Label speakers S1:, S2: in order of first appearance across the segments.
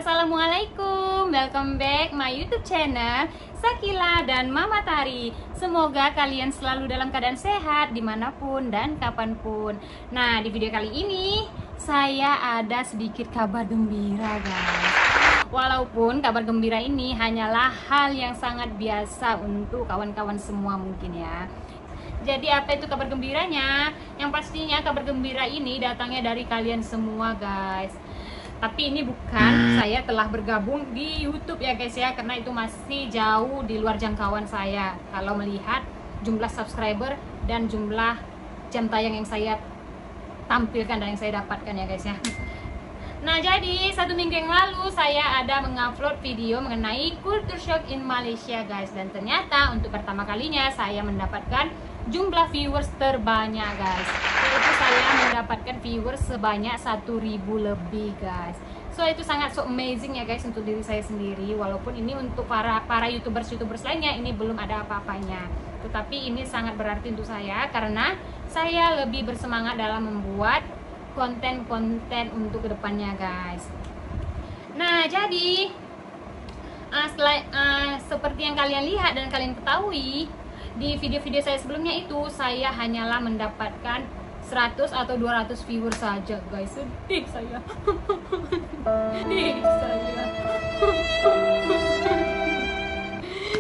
S1: Assalamualaikum, welcome back my YouTube channel Sakila dan Mama Tari. Semoga kalian selalu dalam keadaan sehat dimanapun dan kapanpun. Nah, di video kali ini saya ada sedikit kabar gembira, guys. Walaupun kabar gembira ini hanyalah hal yang sangat biasa untuk kawan-kawan semua mungkin ya. Jadi apa itu kabar gembiranya? Yang pastinya kabar gembira ini datangnya dari kalian semua, guys. Tapi ini bukan saya telah bergabung di YouTube ya guys ya, karena itu masih jauh di luar jangkauan saya kalau melihat jumlah subscriber dan jumlah jam tayang yang saya tampilkan dan yang saya dapatkan ya guys ya. Nah, jadi 1 minggu yang lalu saya ada mengupload video mengenai culture shock in Malaysia, guys. Dan ternyata untuk pertama kalinya saya mendapatkan jumlah viewers terbanyak, guys. Yaitu saya mendapatkan viewers sebanyak 1.000 lebih, guys. So itu sangat so amazing ya guys untuk diri saya sendiri. Walaupun ini untuk para youtubers lainnya ini belum ada apa-apanya, tetapi ini sangat berarti untuk saya karena saya lebih bersemangat dalam membuat konten-konten untuk kedepannya, guys. Nah, jadi seperti yang kalian lihat dan kalian ketahui di video-video saya sebelumnya itu, saya hanyalah mendapatkan 100 atau 200 viewers saja, guys. Sedih saya. Sedih saya.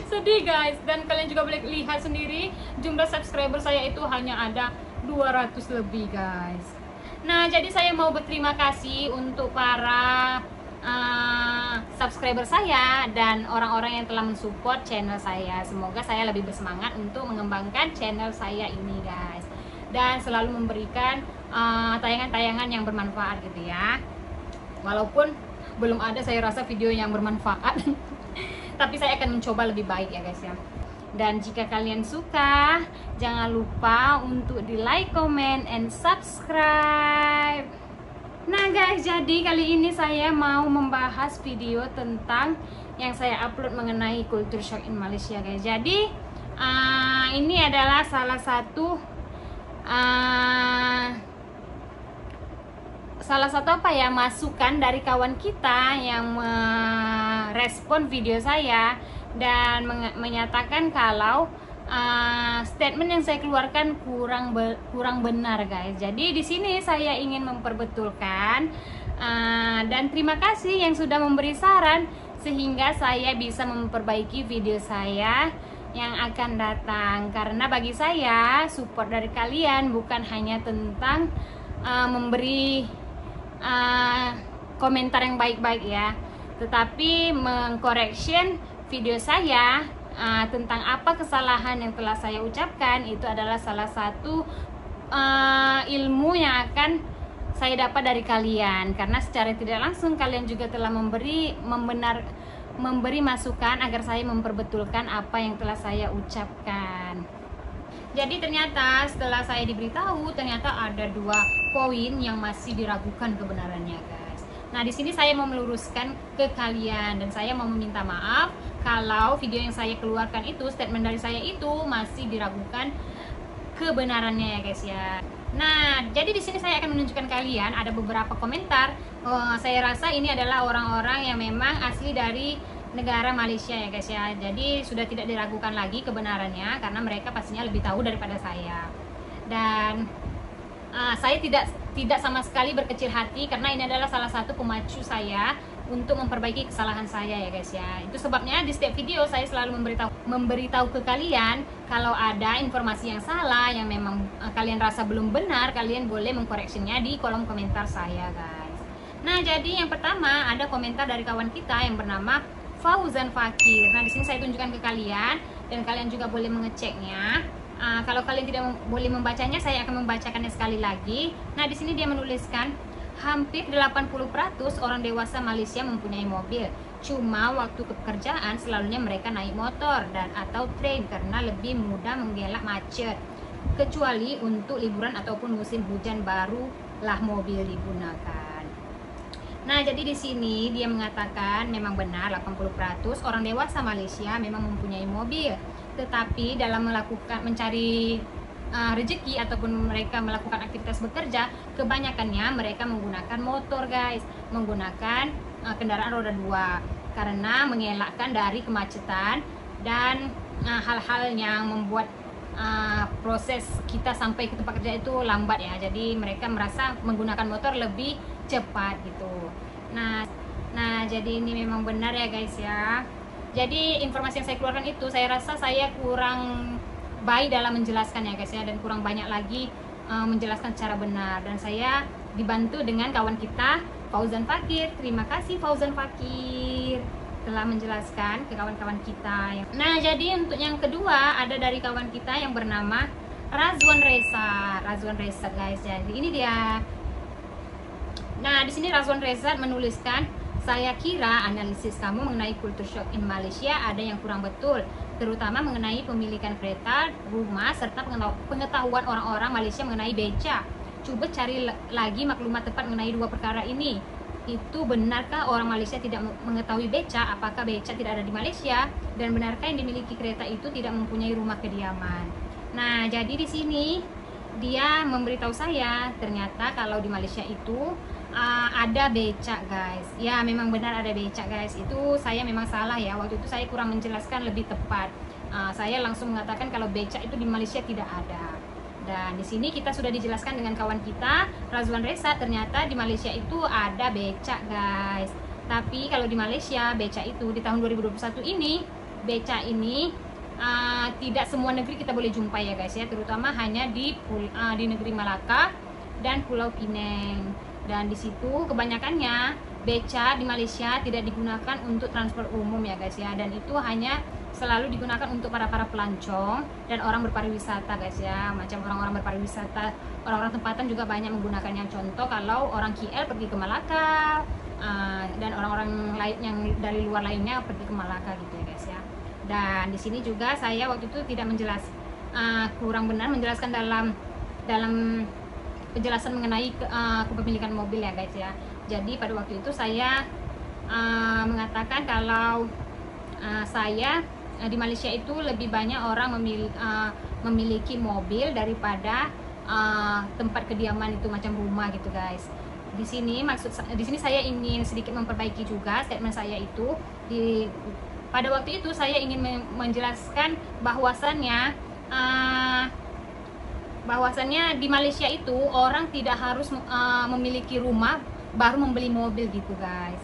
S1: Sedih, guys. Dan kalian juga boleh lihat sendiri jumlah subscriber saya itu hanya ada 200 lebih, guys. Nah, jadi saya mau berterima kasih untuk para subscriber saya dan orang-orang yang telah mensupport channel saya. Semoga saya lebih bersemangat untuk mengembangkan channel saya ini, guys, dan selalu memberikan tayangan-tayangan yang bermanfaat gitu ya. Walaupun belum ada saya rasa video yang bermanfaat tapi saya akan mencoba lebih baik ya guys ya. Dan jika kalian suka, jangan lupa untuk di like, comment, and subscribe. Nah guys, jadi kali ini saya mau membahas video tentang yang saya upload mengenai culture shock in Malaysia, guys. Jadi ini adalah salah satu masukan dari kawan kita yang merespon video saya dan menyatakan kalau statement yang saya keluarkan kurang benar, guys. Jadi di sini saya ingin memperbetulkan dan terima kasih yang sudah memberi saran sehingga saya bisa memperbaiki video saya yang akan datang. Karena bagi saya support dari kalian bukan hanya tentang memberi komentar yang baik-baik ya, tetapi mengcorrection video saya tentang apa kesalahan yang telah saya ucapkan. Itu adalah salah satu ilmu yang akan saya dapat dari kalian, karena secara tidak langsung kalian juga telah memberi masukan agar saya memperbetulkan apa yang telah saya ucapkan. Jadi ternyata setelah saya diberitahu, ternyata ada 2 poin yang masih diragukan kebenarannya, guys. Nah, di sini saya mau meluruskan ke kalian dan saya mau meminta maaf kalau video yang saya keluarkan itu, statement dari saya itu masih diragukan kebenarannya ya guys ya. Nah, jadi di sini saya akan menunjukkan kalian ada beberapa komentar. Saya rasa ini adalah orang-orang yang memang asli dari negara Malaysia ya guys ya. Jadi sudah tidak diragukan lagi kebenarannya karena mereka pastinya lebih tahu daripada saya. Dan saya tidak sama sekali berkecil hati karena ini adalah salah satu pemacu saya untuk memperbaiki kesalahan saya ya guys ya. Itu sebabnya di setiap video saya selalu memberitahu ke kalian kalau ada informasi yang salah yang memang kalian rasa belum benar, kalian boleh mengkoreksinya di kolom komentar saya, guys. Nah, jadi yang pertama ada komentar dari kawan kita yang bernama Fauzan Fakir. Nah, di sini saya tunjukkan ke kalian dan kalian juga boleh mengeceknya. Kalau kalian tidak boleh membacanya, saya akan membacakannya sekali lagi. Nah, di sini dia menuliskan, hampir 80% orang dewasa Malaysia mempunyai mobil. Cuma waktu ke pekerjaan selalunya mereka naik motor dan atau train karena lebih mudah mengelak macet. Kecuali untuk liburan ataupun musim hujan barulah mobil digunakan. Nah, jadi di sini dia mengatakan memang benar 80% orang dewasa Malaysia memang mempunyai mobil. Tetapi dalam mencari rezeki ataupun mereka melakukan aktivitas bekerja, kebanyakannya mereka menggunakan motor guys, menggunakan kendaraan roda 2 karena mengelakkan dari kemacetan dan hal-hal yang membuat proses kita sampai ke tempat kerja itu lambat ya. Jadi mereka merasa menggunakan motor lebih cepat gitu. Nah jadi ini memang benar ya guys ya. Jadi informasi yang saya keluarkan itu saya rasa saya kurang baik dalam menjelaskan ya guys ya, dan kurang banyak lagi menjelaskan secara benar, dan saya dibantu dengan kawan kita Fauzan Fakir. Terima kasih Fauzan Fakir telah menjelaskan ke kawan-kawan kita. Nah jadi untuk yang kedua ada dari kawan kita yang bernama Razwan Reza guys. Jadi ini dia. Nah di sini Razwan Reza menuliskan, saya kira analisis kamu mengenai culture shock in Malaysia ada yang kurang betul, terutama mengenai pemilikan kereta, rumah, serta pengetahuan orang-orang Malaysia mengenai beca. Coba cari lagi maklumat tepat mengenai dua perkara ini. Itu benarkah orang Malaysia tidak mengetahui beca? Apakah beca tidak ada di Malaysia? Dan benarkah yang dimiliki kereta itu tidak mempunyai rumah kediaman? Nah, jadi di sini dia memberitahu saya ternyata kalau di Malaysia itu ada becak guys. Ya memang benar ada becak guys. Itu saya memang salah ya, waktu itu saya kurang menjelaskan lebih tepat. Saya langsung mengatakan kalau becak itu di Malaysia tidak ada. Dan di sini kita sudah dijelaskan dengan kawan kita Razwan Reza, ternyata di Malaysia itu ada becak guys. Tapi kalau di Malaysia becak itu di tahun 2021 ini, becak ini tidak semua negeri kita boleh jumpai ya guys ya, terutama hanya di negeri Malaka dan Pulau Pinang. Dan di situ kebanyakannya beca di Malaysia tidak digunakan untuk transport umum ya guys ya, dan itu hanya selalu digunakan untuk para pelancong dan orang berpariwisata guys ya. Macam orang-orang berpariwisata, orang-orang tempatan juga banyak menggunakannya. Contoh kalau orang KL pergi ke Malaka, dan orang-orang lain yang dari luar lainnya pergi ke Malaka gitu ya guys ya. Dan di sini juga saya waktu itu tidak kurang benar menjelaskan dalam penjelasan mengenai kepemilikan mobil ya guys ya. Jadi pada waktu itu saya mengatakan kalau saya di Malaysia itu lebih banyak orang memiliki mobil daripada tempat kediaman itu macam rumah gitu guys. Di sini saya ingin sedikit memperbaiki juga statement saya itu. Pada waktu itu saya ingin menjelaskan bahwasannya di Malaysia itu orang tidak harus memiliki rumah baru membeli mobil gitu guys.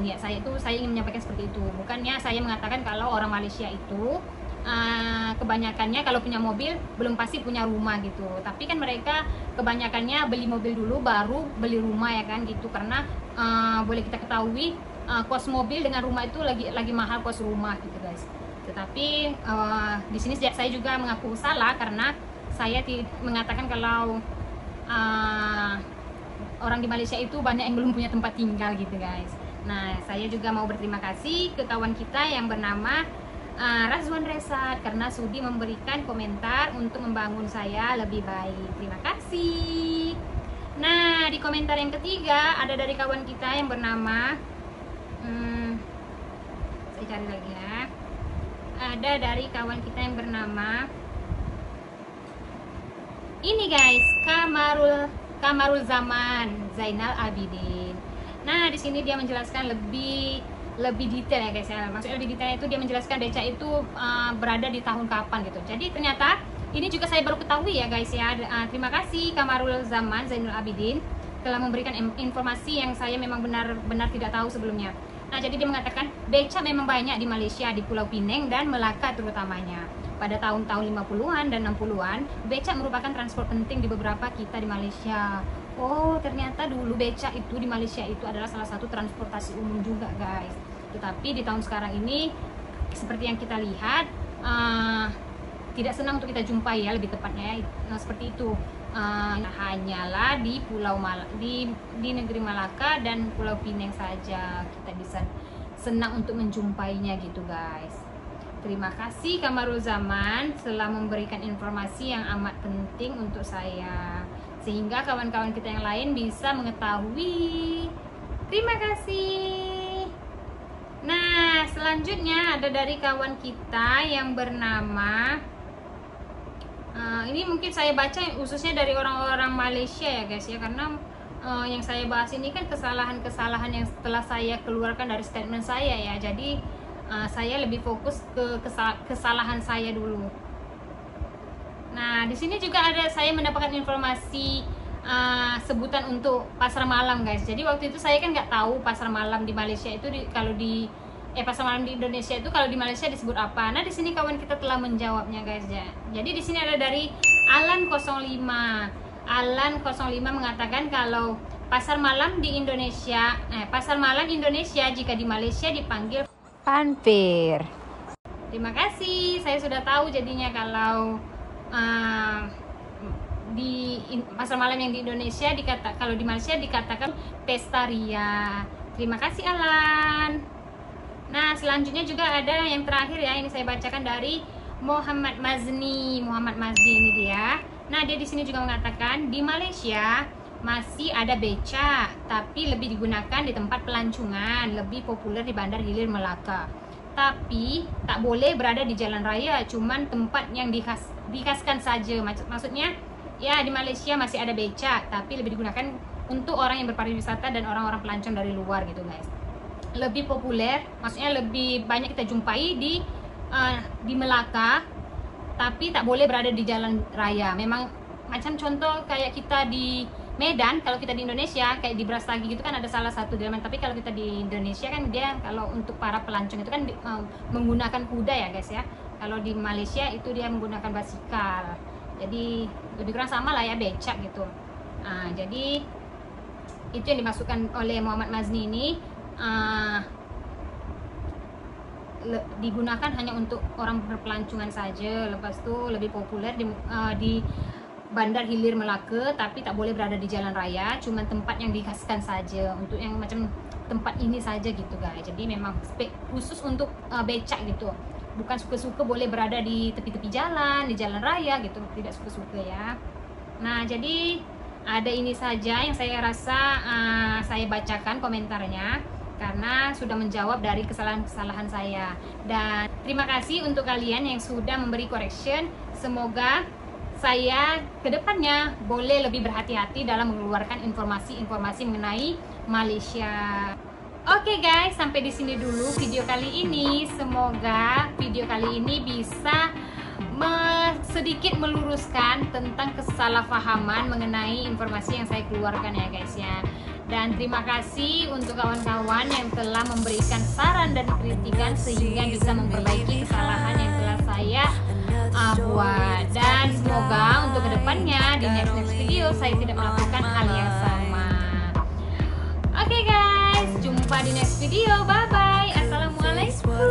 S1: Niat saya itu saya ingin menyampaikan seperti itu. Bukannya saya mengatakan kalau orang Malaysia itu kebanyakannya kalau punya mobil belum pasti punya rumah gitu. Tapi kan mereka kebanyakannya beli mobil dulu baru beli rumah ya kan gitu. Karena boleh kita ketahui kos mobil dengan rumah itu lagi mahal kos rumah gitu guys. Tetapi di sini saya juga mengaku salah karena saya mengatakan kalau orang di Malaysia itu banyak yang belum punya tempat tinggal gitu guys. Nah saya juga mau berterima kasih ke kawan kita yang bernama Razwan Reza karena sudi memberikan komentar untuk membangun saya lebih baik. Terima kasih. Nah di komentar yang ketiga ada dari kawan kita yang bernama saya cari lagi ya. Ada dari kawan kita yang bernama ini guys, Kamarul Zaman Zainal Abidin. Nah di sini dia menjelaskan lebih detail ya guys ya. Maksudnya lebih detail itu dia menjelaskan beca itu berada di tahun kapan gitu. Jadi ternyata ini juga saya baru ketahui ya guys ya. Terima kasih Kamarul Zaman Zainal Abidin telah memberikan informasi yang saya memang benar-benar tidak tahu sebelumnya. Nah jadi dia mengatakan beca memang banyak di Malaysia, di Pulau Pinang dan Melaka terutamanya. Pada tahun-tahun 50-an dan 60-an, becak merupakan transport penting di beberapa kita di Malaysia. Oh, ternyata dulu becak itu di Malaysia itu adalah salah satu transportasi umum juga, guys. Tetapi di tahun sekarang ini, seperti yang kita lihat, tidak senang untuk kita jumpai ya, lebih tepatnya ya, seperti itu. Hanyalah di di negeri Malaka dan Pulau Pinang saja kita bisa senang untuk menjumpainya gitu, guys. Terima kasih Kamarul Zaman telah memberikan informasi yang amat penting untuk saya, sehingga kawan-kawan kita yang lain bisa mengetahui. Terima kasih. Nah selanjutnya ada dari kawan kita yang bernama Ini mungkin saya baca khususnya dari orang-orang Malaysia ya guys ya, karena yang saya bahas ini kan kesalahan-kesalahan yang setelah saya keluarkan dari statement saya ya. Jadi saya lebih fokus ke kesalahan saya dulu. Nah, di sini juga ada saya mendapatkan informasi sebutan untuk pasar malam guys. Jadi waktu itu saya kan nggak tahu pasar malam di Malaysia itu pasar malam di Indonesia itu kalau di Malaysia disebut apa. Nah, di sini kawan kita telah menjawabnya guys ya. Jadi di sini ada dari Alan 05. Alan 05 mengatakan kalau pasar malam di Indonesia, pasar malam Indonesia jika di Malaysia dipanggil Panpir. Terima kasih, saya sudah tahu jadinya kalau di pasar malam yang di Indonesia kalau di Malaysia dikatakan Pesta Ria. Terima kasih Alan. Nah, selanjutnya juga ada yang terakhir ya, ini saya bacakan dari Muhammad Mazni. Muhammad Mazni ini dia. Nah, dia di sini juga mengatakan di Malaysia masih ada beca, tapi lebih digunakan di tempat pelancongan, lebih populer di Bandar Hilir Melaka. Tapi tak boleh berada di jalan raya, cuman tempat yang dikaskan saja. Maksudnya ya di Malaysia masih ada beca, tapi lebih digunakan untuk orang yang berpariwisata dan orang-orang pelancong dari luar gitu guys. Lebih populer, maksudnya lebih banyak kita jumpai di Melaka, tapi tak boleh berada di jalan raya. Memang macam contoh kayak kita di Medan, kalau kita di Indonesia kayak di Brastagi gitu kan ada salah satu delman, tapi kalau kita di Indonesia kan dia kalau untuk para pelancong itu kan menggunakan kuda ya guys ya. Kalau di Malaysia itu dia menggunakan basikal. Jadi lebih kurang sama lah ya, becak gitu. Jadi itu yang dimasukkan oleh Muhammad Mazni ini. Digunakan hanya untuk orang berpelancongan saja. Lepas itu lebih populer di Bandar Hilir Melaka, tapi tak boleh berada di jalan raya, cuman tempat yang dikasihkan saja, untuk yang macam tempat ini saja gitu guys. Jadi memang khusus untuk becak gitu, bukan suka-suka boleh berada di tepi-tepi jalan, di jalan raya gitu, tidak suka-suka ya. Nah, jadi ada ini saja yang saya rasa saya bacakan komentarnya, karena sudah menjawab dari kesalahan-kesalahan saya. Dan terima kasih untuk kalian yang sudah memberi correction. Semoga saya kedepannya boleh lebih berhati-hati dalam mengeluarkan informasi-informasi mengenai Malaysia. Oke guys, sampai di sini dulu video kali ini. Semoga video kali ini bisa sedikit meluruskan tentang kesalahpahaman mengenai informasi yang saya keluarkan ya guys ya. Dan terima kasih untuk kawan-kawan yang telah memberikan saran dan kritikan sehingga bisa memperbaiki kesalahan yang telah saya buat. Dan semoga untuk kedepannya di next video saya tidak melakukan hal yang sama. Oke guys, jumpa di next video. Bye bye. Assalamualaikum.